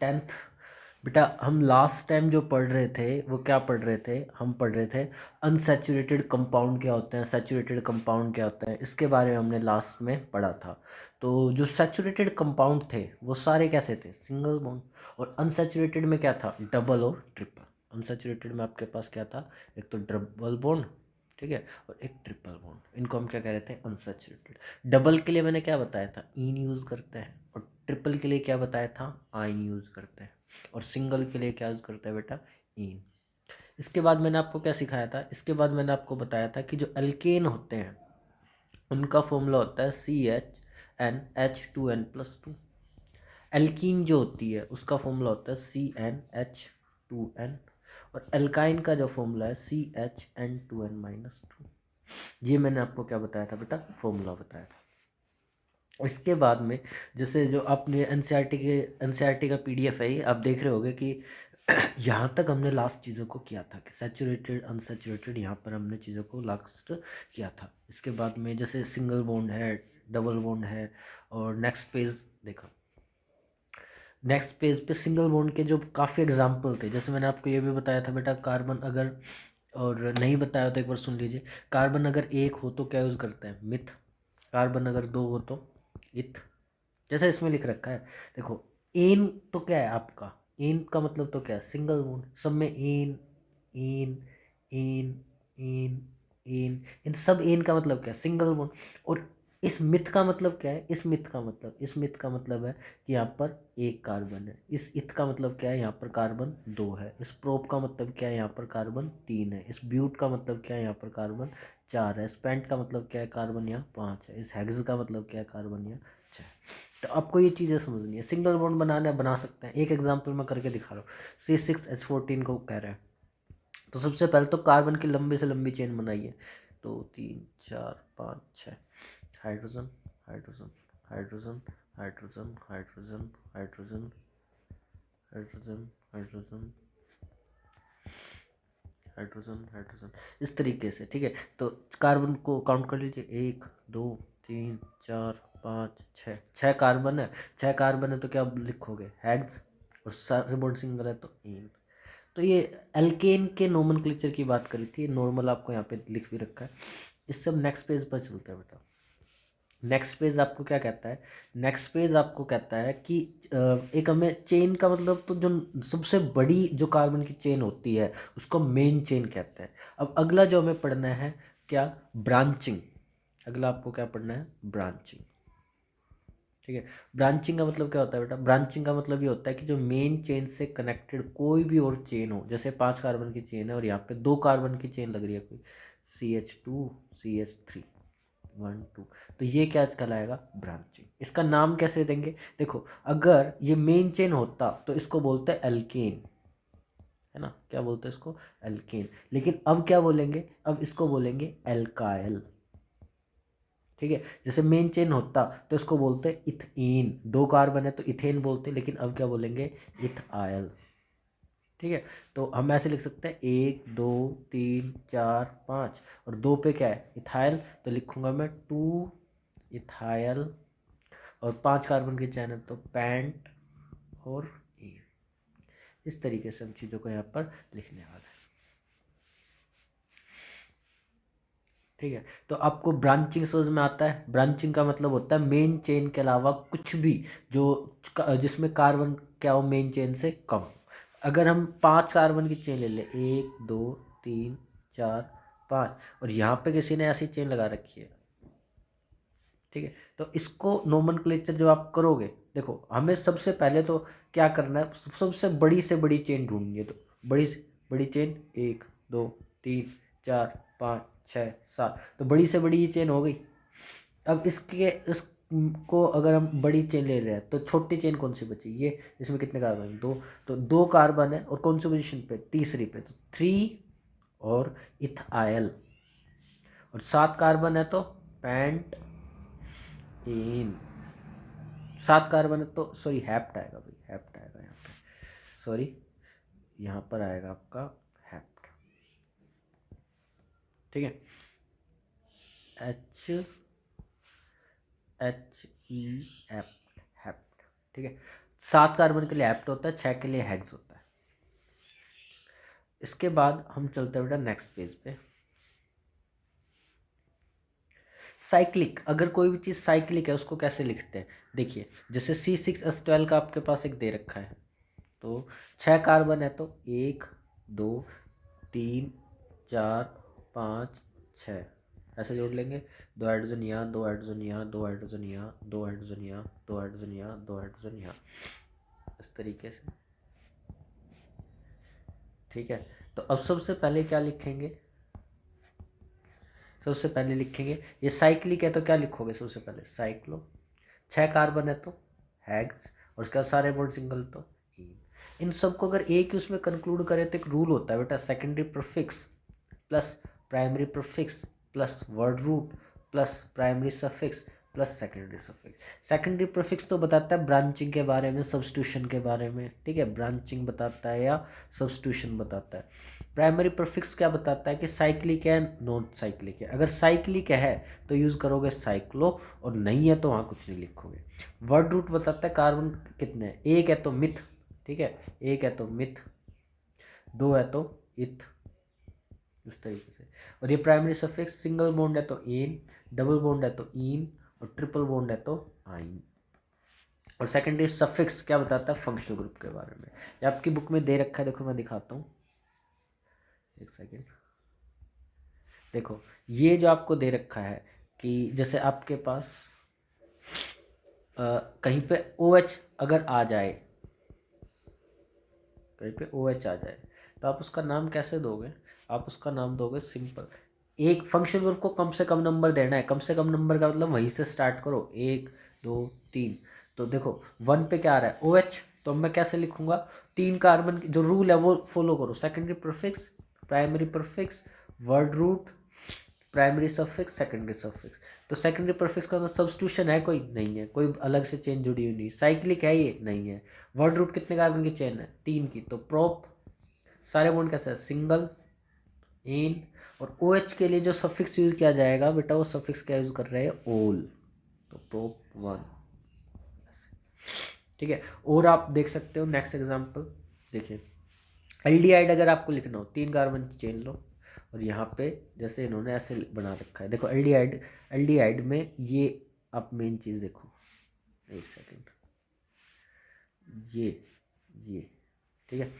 10th। बेटा हम last time जो पढ़ रहे थे वो क्या पढ़ रहे थे, हम पढ़ रहे थे अनसैचुरेटेड कंपाउंड क्या होते हैं, सैचुरेटेड कंपाउंड क्या होता है, इसके बारे में हमने लास्ट में पढ़ा था। तो जो सैचुरेटेड कंपाउंड थे वो सारे कैसे थे, सिंगल बॉन्ड। और अनसैचुरेटेड में क्या था, डबल और ट्रिपल। अनसैचुरेटेड में आपके पास क्या था, एक तो डबल बॉन्ड, ठीक है, और एक ट्रिपल बॉन्ड। इनको हम क्या कह रहे थे, अनसैचुरेटेड। डबल के लिए मैंने क्या बताया था, इन यूज़ करते हैं, और ट्रिपल के लिए क्या बताया था, आइन यूज़ करते हैं, और सिंगल के लिए क्या यूज़ करता है बेटा, इन। इसके बाद मैंने आपको क्या सिखाया था, इसके बाद मैंने आपको बताया था कि जो एल्केन होते हैं उनका फॉर्मूला होता है CH2N H2N+2। एल्कीन जो होती है उसका फॉर्मूला होता है CnH2n। और एल्काइन का जो फॉर्मूला है CHN2n-2। ये मैंने आपको क्या बताया था बेटा, फॉर्मूला बताया था। इसके बाद में जैसे जो आपने एनसीईआरटी का पीडीएफ है ये आप देख रहे होगे कि यहाँ तक हमने लास्ट चीज़ों को किया था कि सैचुरेटेड अनसैचुरेटेड, यहाँ पर हमने चीज़ों को लास्ट किया था। इसके बाद में जैसे सिंगल बॉन्ड है, डबल बॉन्ड है, और नेक्स्ट पेज देखो, नेक्स्ट पेज पे सिंगल बॉन्ड के जो काफ़ी एग्जाम्पल थे। जैसे मैंने आपको ये भी बताया था बेटा, कार्बन अगर, और नहीं बताया तो एक बार सुन लीजिए, कार्बन अगर एक हो तो क्या यूज़ करते हैं, मिथ। कार्बन अगर दो हो तो इथ। जैसे इसमें लिख रखा है देखो, एन तो क्या है आपका, एन का मतलब तो क्या है, सिंगल बॉन्ड। सब में N, N, N, N, N, इन सब एन का मतलब क्या है, सिंगल बॉन्ड। और इस मिथ का मतलब क्या है, इस मिथ का मतलब, इस मिथ का मतलब है कि यहाँ पर एक कार्बन है। इस इथ का मतलब क्या है, यहाँ पर कार्बन दो है। इस प्रोप का मतलब क्या है, यहाँ पर कार्बन तीन है। इस ब्यूट का मतलब क्या है, यहाँ पर कार्बन चार है। इस पेंट का मतलब क्या है, कार्बन यहाँ पाँच है। इस हेक्स का मतलब क्या है, कार्बन यहाँ छः। तो आपको ये चीज़ें समझनी है। सिंगल बॉन्ड बनाना है, बना सकते हैं। एक एग्जांपल मैं करके दिखा रहा हूँ, C6H14 को कह रहे हैं। तो सबसे पहले तो कार्बन की लंबी से लंबी चेन बनाइए, 2 3 4 5 6, hydrogen, hydrogen, hydrogen, hydrogen, hydrogen, hydrogen, hydrogen, hydrogen, hydrogen, hydrogen, इस तरीके से, ठीक है। तो कार्बन को काउंट कर लीजिए, 1 2 3 4 5 6, 6 कार्बन है। 6 कार्बन है तो क्या लिखोगे, हेक्स, और सारे बॉन्ड सिंगल है तो इन। तो ये एल्केन के नोमेनक्लेचर की बात करी थी, नॉर्मल आपको यहाँ पे लिख भी रखा है। इससे अब नेक्स्ट पेज पर चलते हैं बेटा। नेक्स्ट पेज आपको क्या कहता है, नेक्स्ट पेज आपको कहता है कि एक हमें चेन का मतलब, तो जो सबसे बड़ी जो कार्बन की चेन होती है उसको मेन चेन कहते हैं। अब अगला जो हमें पढ़ना है क्या, ब्रांचिंग। अगला आपको क्या पढ़ना है, ब्रांचिंग, ठीक है। ब्रांचिंग का मतलब क्या होता है बेटा, ब्रांचिंग का मतलब ये होता है कि जो मेन चेन से कनेक्टेड कोई भी और चेन हो। जैसे 5 कार्बन की चेन है और यहाँ पे 2 कार्बन की चेन लग रही है कोई, CH2 CH3 1 2, तो ये क्या कहलाएगा, ब्रांचिंग। इसका नाम कैसे देंगे, देखो अगर ये मेन चेन होता तो इसको बोलते हैं एल्केन, है ना, क्या बोलते हैं इसको, एल्केन। लेकिन अब क्या बोलेंगे, अब इसको बोलेंगे एल्काइल, ठीक है। जैसे मेन चेन होता तो इसको बोलते हैं इथेन, 2 कार्बन है तो इथेन बोलते हैं, लेकिन अब क्या बोलेंगे, इथाइल, ठीक है। तो हम ऐसे लिख सकते हैं 1 2 3 4 5, और 2 पे क्या है, इथाइल, तो लिखूंगा मैं 2 इथाइल। और 5 कार्बन की चैन है तो पेंट और ई। इस तरीके से हम चीज़ों को यहाँ पर लिखने वाले हैं, ठीक है। तो आपको ब्रांचिंग समझ में आता है। ब्रांचिंग का मतलब होता है मेन चेन के अलावा कुछ भी जो जिसमें कार्बन क्या हो, मेन चेन से कम। अगर हम 5 कार्बन की चेन ले लें, 1 2 3 4 5, और यहाँ पे किसी ने ऐसी चेन लगा रखी है, ठीक है, तो इसको नोमेनक्लेचर जब आप करोगे, देखो हमें सबसे पहले तो क्या करना है, सबसे बड़ी से बड़ी चेन ढूंढनी है। तो बड़ी से बड़ी चेन, 1 2 3 4 5 6 7, तो बड़ी से बड़ी ये चेन हो गई। अब इसको अगर हम बड़ी चेन ले रहे हैं तो छोटी चेन कौन सी बची, ये इसमें कितने कार्बन है, दो, तो 2 कार्बन है, और कौन सी पोजीशन पे, तीसरी पे, तो 3 और इथाइल। और 7 कार्बन है तो पेंट इन। 7 कार्बन है तो सॉरी हैप्ट आएगा भाई, हैप्ट आएगा यहाँ पे, सॉरी यहाँ पर आएगा आपका हैप्ट, ठीक है, H H E हैप्ट, हैप्ट, ठीक है। 7 कार्बन के लिए हेप्ट होता है, 6 के लिए हेक्स होता है। इसके बाद हम चलते हैं बेटा नेक्स्ट पेज पे। साइक्लिक, अगर कोई भी चीज़ साइक्लिक है उसको कैसे लिखते हैं? देखिए जैसे C6H12 का आपके पास एक दे रखा है, तो 6 कार्बन है तो 1 2 3 4 5 6 ऐसे जोड़ लेंगे। 2 हाइड्रोजन यहाँ, 2 हाइड्रोजन यहाँ, 2 हाइड्रोजन यहाँ, 2 हाइड्रोजन यहाँ, 2 हाइड्रोजन यहाँ, 2 हाइड्रोजन यहाँ, इस तरीके से। ठीक है, तो अब सबसे पहले क्या लिखेंगे? सबसे पहले लिखेंगे ये साइक्लिक है तो क्या लिखोगे? सबसे पहले साइक्लो, 6 कार्बन है तो हेक्स, और उसके बाद सारे बॉन्ड सिंगल तो इन। इन सबको अगर एक ही उसमें कंक्लूड करें तो एक रूल होता है बेटा, secondary prefix plus primary prefix plus word root plus primary suffix plus secondary suffix. Secondary prefix तो बताता है ब्रांचिंग के बारे में, सब्स्टिट्यूशन के बारे में, ठीक है, ब्रांचिंग बताता है या सब्स्टिट्यूशन बताता है। प्राइमरी प्रीफिक्स क्या बताता है कि साइक्लिक है नॉन साइक्लिक है। अगर साइक्लिक है तो यूज़ करोगे साइक्लो, और नहीं है तो वहाँ कुछ नहीं लिखोगे। वर्ड रूट बताता है कार्बन कितने हैं, 1 है तो मिथ, ठीक है, 1 है तो मिथ, 2 है तो इथ, इस तरीके से। और ये प्राइमरी सफिक्स, सिंगल बॉन्ड है तो एन, डबल बॉन्ड है तो इन, और ट्रिपल बॉन्ड है तो आइन। और सेकेंडरी सफिक्स क्या बताता है? फंक्शनल ग्रुप के बारे में। ये आपकी बुक में दे रखा है, देखो मैं दिखाता हूँ, एक सेकेंड। देखो ये जो आपको दे रखा है कि जैसे आपके पास कहीं पे OH अगर आ जाए, कहीं पे OH आ जाए तो आप उसका नाम कैसे दोगे? आप उसका नाम दोगे सिंपल, एक फंक्शन ग्रुप को कम से कम नंबर देना है। कम से कम नंबर का मतलब वहीं से स्टार्ट करो, 1 2 3। तो देखो 1 पे क्या आ रहा है? OH, तो मैं कैसे लिखूंगा? 3 कार्बन की जो रूल है वो फॉलो करो, secondary prefix, primary prefix, word root, primary suffix, secondary suffix. तो सेकेंडरी प्रीफिक्स का मतलब सब्स्टिट्यूशन है कोई? नहीं है, कोई अलग से चेन जुड़ी हुई नहीं। साइक्लिक है ये? नहीं है। वर्ड रूट कितने कार्बन की चेन है? 3 की। तो प्रोप, सारे बॉन्ड कैसे है? सिंगल, इन, और OH के लिए जो सफिक्स यूज किया जाएगा बेटा, वो सफिक्स क्या यूज कर रहे हैं? ओल, तो प्रोप 1, ठीक है। और आप देख सकते हो नेक्स्ट एग्जांपल, देखिए एल्डिहाइड अगर आपको लिखना हो, 3 कार्बन की चेन लो, और यहाँ पे जैसे इन्होंने ऐसे बना रखा है, देखो एल्डिहाइड, एल्डिहाइड में ये आप मेन चीज़ देखो, एक सेकेंड, ये ठीक है,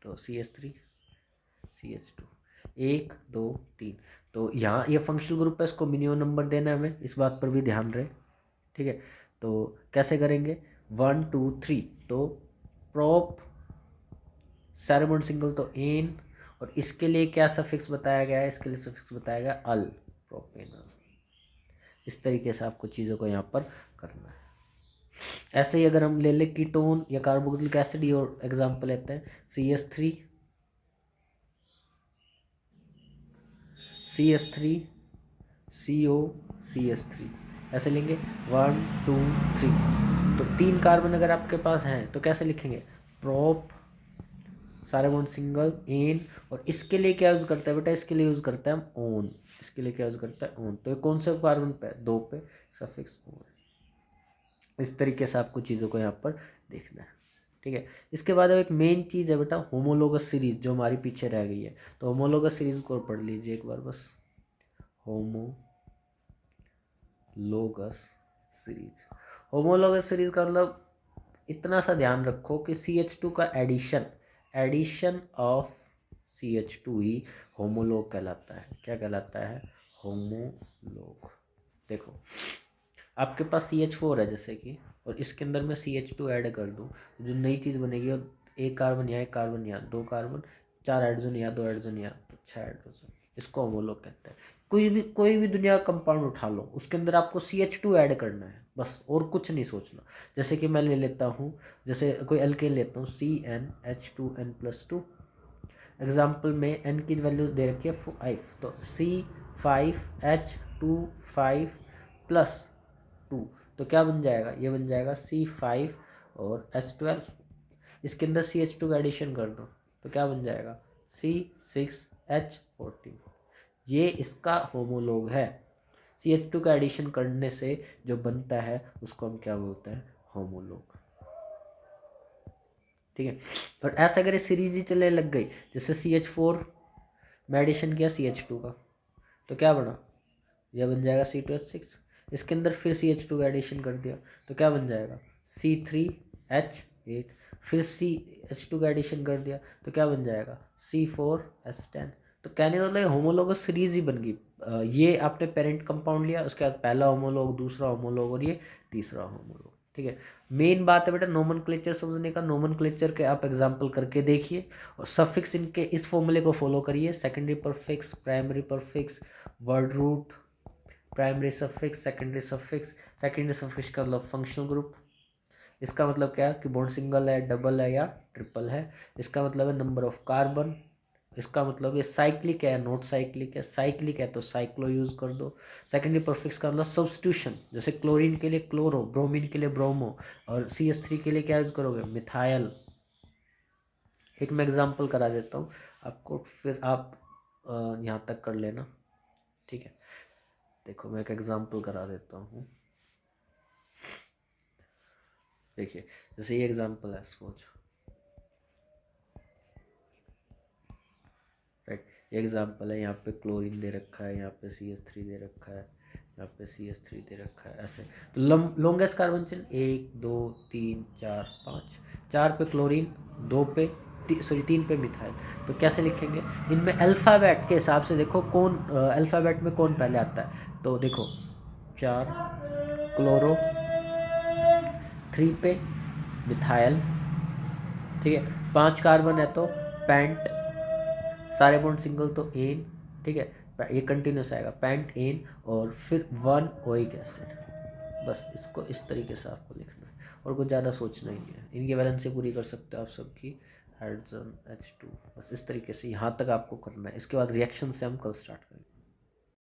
तो CH3 CH2 1 2 3। तो यहाँ ये फंक्शनल ग्रुप है, इसको मिनिमम नंबर देना है हमें, इस बात पर भी ध्यान रहे, ठीक है। तो कैसे करेंगे? 1 2 3, तो प्रोप, सारे बॉन्ड सिंगल तो एन, और इसके लिए क्या सफिक्स बताया गया है? इसके लिए सफिक्स बताया गया अल, प्रोपेनल। इस तरीके से आपको चीज़ों को यहाँ पर करना है। ऐसे ही अगर हम ले ले कीटोन या कार्बोक्सिलिक एसिड, ये और एग्जाम्पल लेते हैं, CH3 CH3 CO CH3, ऐसे लेंगे 1 2 3। तो 3 कार्बन अगर आपके पास हैं तो कैसे लिखेंगे? प्रोप, सारे बॉन्ड सिंगल, एन, और इसके लिए क्या यूज करता है बेटा? इसके लिए यूज करता है हम ओन। इसके लिए क्या यूज करता है? ओन। तो ये कौन से कार्बन पे? 2 पे, सफिक्स ओन। इस तरीके से आपको चीज़ों को यहाँ पर देखना है, ठीक है। इसके बाद अब एक मेन चीज़ है बेटा, होमोलोगस सीरीज, जो हमारी पीछे रह गई है। तो होमोलोगस सीरीज को पढ़ लीजिए एक बार बस, होमोलोगस सीरीज। होमोलोगस सीरीज का मतलब इतना सा ध्यान रखो कि CH2 का addition of CH2 he homologue कहलाता है। क्या कहलाता है? होमोलोग। देखो आपके पास CH4 है जैसे कि, और इसके अंदर मैं CH2 ऐड कर दूं, जो नई चीज़ बनेगी, और 1 कार्बन यहाँ, 1 कार्बन यहाँ, 2 कार्बन, 4 हाइड्रोजन यहाँ, 2 हाइड्रोजन यहाँ, तो 6 हाइड्रोजन। इसको होमोलोग कहते हैं। कोई भी दुनिया का कंपाउंड उठा लो, उसके अंदर आपको CH2 ऐड करना है बस, और कुछ नहीं सोचना। जैसे कि मैं ले लेता हूँ, जैसे कोई एल्केन लेता हूँ, CnH2n+2। एग्जाम्पल में n की वैल्यू दे रखी है 5, तो C5H25+2, तो क्या बन जाएगा? ये बन जाएगा C5 और H12। इसके अंदर CH2 का एडिशन कर दो तो क्या बन जाएगा? C6H14। ये इसका होमोलोग है। CH2 का एडिशन करने से जो बनता है उसको हम क्या बोलते हैं? होमोलोग। ठीक है। और ऐसे अगर ये सीरीज ही चलने लग गई, जैसे CH4 में एडिशन किया CH2 का, तो क्या बना, यह बन जाएगा C2H6। इसके अंदर फिर CH2 का एडिशन कर दिया तो क्या बन जाएगा, C3H8। फिर CH2 का एडिशन कर दिया तो क्या बन जाएगा, C4H10। तो कहने का मतलब होमोलोगस सीरीज ही बन गई। ये आपने पेरेंट कंपाउंड लिया, उसके बाद पहला होमोलॉग, दूसरा होमोलॉग और ये तीसरा होमोलॉग। ठीक है, मेन बात है बेटा नोमेनक्लेचर समझने का। नोमेनक्लेचर के आप एग्जांपल करके देखिए और सफिक्स इनके इस फॉर्मूले को फॉलो करिए। Secondary prefix, primary prefix, word root, primary suffix, secondary suffix का मतलब फंक्शनल ग्रुप। इसका मतलब क्या है कि बॉन्ड सिंगल है, डबल है या ट्रिपल है। इसका मतलब है नंबर ऑफ कार्बन। इसका मतलब ये साइक्लिक है, नॉट साइक्लिक है। साइक्लिक है तो साइक्लो यूज कर दो। सेकेंडरी परफिक्स का मतलब सब्स्टिट्यूशन, जैसे क्लोरीन के लिए क्लोरो, ब्रोमीन के लिए ब्रोमो, और CH3 के लिए क्या यूज करोगे, मिथाइल। एक मैं एग्जांपल करा देता हूँ आपको, फिर आप यहाँ तक कर लेना। ठीक है, देखो मैं एक एग्जांपल करा देता हूँ। देखिए जैसे ये एग्जांपल है, सपोज, राइट, ये एग्जांपल है। यहाँ पे क्लोरीन दे रखा है, यहाँ पे CH3 दे रखा है, यहाँ पे CH3 दे रखा है, ऐसे। तो लॉन्गेस्ट कार्बन चेन 1 2 3 4 5, 4 पे क्लोरीन, 2 पे सॉरी 3 पे मिथाइल। तो कैसे लिखेंगे इनमें अल्फ़ाबेट के हिसाब से, देखो कौन अल्फ़ाबेट में कौन पहले आता है। तो देखो 4 क्लोरो, 3 पे मिथाइल, ठीक है। 5 कार्बन है तो पेंट, सारे बॉन्ड सिंगल तो एन, ठीक है। ये कंटिन्यूस आएगा, पेंट एन, और फिर 1 ओइक एसिड। बस इसको इस तरीके से आपको लिखना है और कुछ ज़्यादा सोचना ही नहीं है। इनकी वैलेंसी पूरी कर सकते हो आप सबकी, हाइड्रोजन H2। बस इस तरीके से यहाँ तक आपको करना है। इसके बाद रिएक्शन से हम कल स्टार्ट करेंगे।